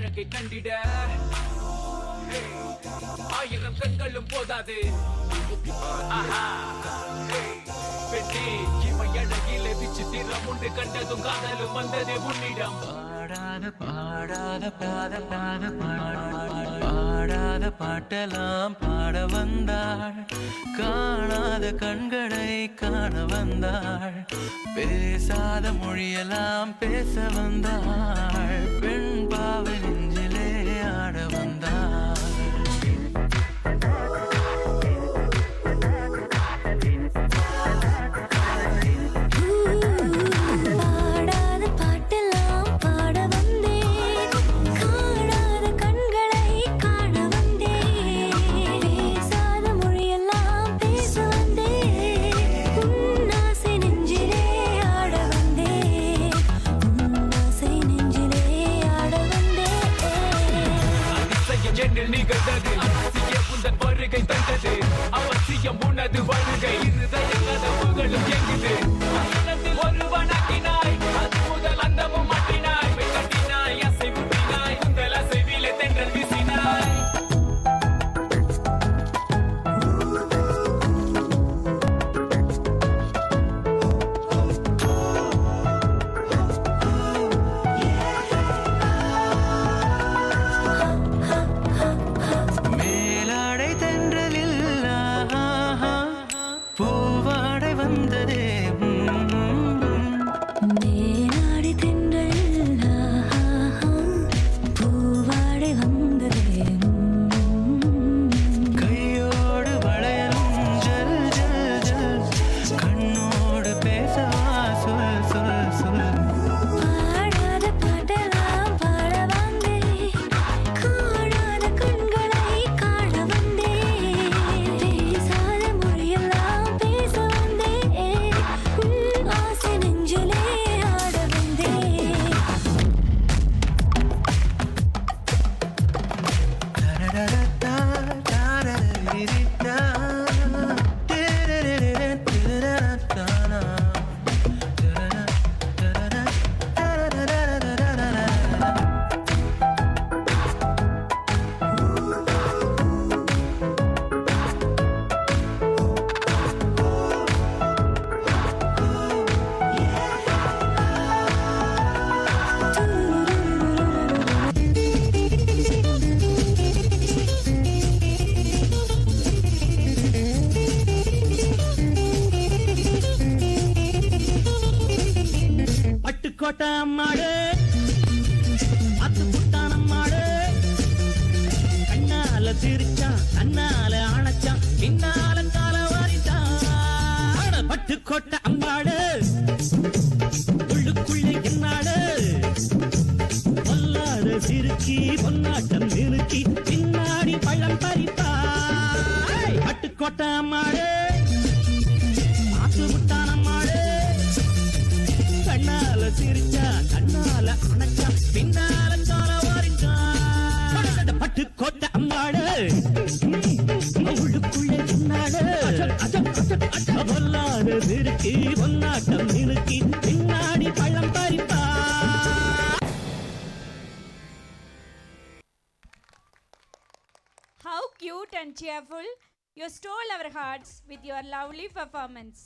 அழகை கண்டிட ஆயிரம் கண்களும் போதாது. பெண்ணே இமை அழகிலே விசித்திரம் உண்டு கண்டதும் காதலும் வந்தது உன்னிடம். பாடாத பாடாத பாத பாத பாடாத பாட்டெல்லாம் பாட வந்தாள். காணாத கண்களை காண வந்தாள். பேசாத மொழியெல்லாம் பேச வந்தாள். பெண் பாவை நெஞ்சிலே ஆட வந்தாள். அவசியம் உனது வருகை இருதய கதவுகளும் எங்குது. ஒரு வணக்கினாய் அது முதல் அந்தமும் மாட்டினாய். கட்டினாய் அசை முட்டினாய் உங்கள் அசைவிலே தென்றல் வீசினாய். கோட்டை அம்மாடு அத்து புட்டான அம்மாடு. கண்ணால சிரிச்சான் கண்ணால அணைச்சான் பின்னால கால வாரிட்டான். பட்டு கோட்டை அம்மாடு உள்ளுக்குள்ளே என்னாடு. பொல்லாத சிறுக்கி பொன்னாட்டம் நிறுக்கி பின்னாடி பள்ளம் பறிப்பாய். பட்டு கோட்டை அம்மாடு அத்து புட்டான அம்மாடு. கண்ணால சிரிச்சா கண்ணால அணைச்சா பின்னால கால வாரிச்சான். பட்டு கோட்டை அம்மாடு உள்ளுக்குள்ளே என்னாடு. பொல்லாத சிறுக்கி பொன்னாட்டம் நிறுக்கி பின்னாடி பள்ளம் பறிப்பா. How cute and cheerful! You stole our hearts with your lovely performance.